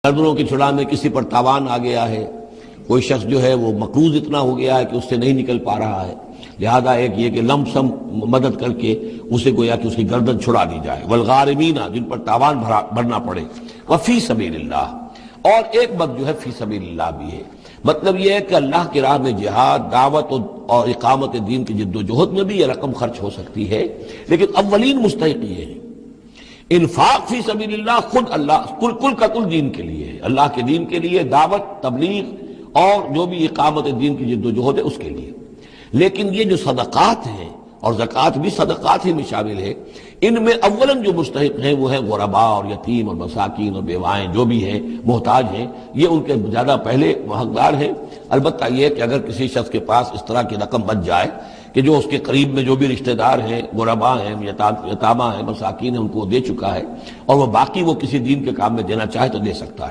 گردنوں کی چھڑا میں کسی پر تاوان آ گیا ہے، کوئی شخص جو ہے وہ مقروض اتنا ہو گیا ہے کہ اس سے نہیں نکل پا رہا ہے، لہذا ایک یہ کہ لم سم مدد کر کے اسے گویا کہ اس کی گردن چھڑا دی جائے۔ والغارمین، جن پر تاوان بھرنا پڑے، وفی سبیل اللہ، اور ایک بات جو ہے فی سبیل اللہ بھی ہے، مطلب یہ ہے کہ اللہ کی راہ میں جہاد، دعوت اور اقامت دین کی جد و جہد میں بھی یہ رقم خرچ ہو سکتی ہے، لیکن اولین مستحق یہ ہے۔ انفاق فی سبیل اللہ خود اللہ کل کا کل دین کے لیے ہے، اللہ کے دین کے لیے، دعوت، تبلیغ اور جو بھی اقامت دین کی جد و جہد ہے اس کے لیے۔ لیکن یہ جو صدقات ہیں، اور زکوٰۃ بھی صدقات ہی میں شامل ہے، ان میں اولاً جو مستحق ہیں وہ ہیں غرباء اور یتیم اور مساکین اور بیوائیں، جو بھی ہیں محتاج ہیں، یہ ان کے زیادہ پہلے حقدار ہیں۔ البتہ یہ کہ اگر کسی شخص کے پاس اس طرح کی رقم بچ جائے کہ جو اس کے قریب میں جو بھی رشتہ دار ہیں، غرباء ہیں، یتامہ ہیں، مساکین ہیں، ان کو دے چکا ہے، اور وہ باقی وہ کسی دین کے کام میں دینا چاہے تو دے سکتا ہے۔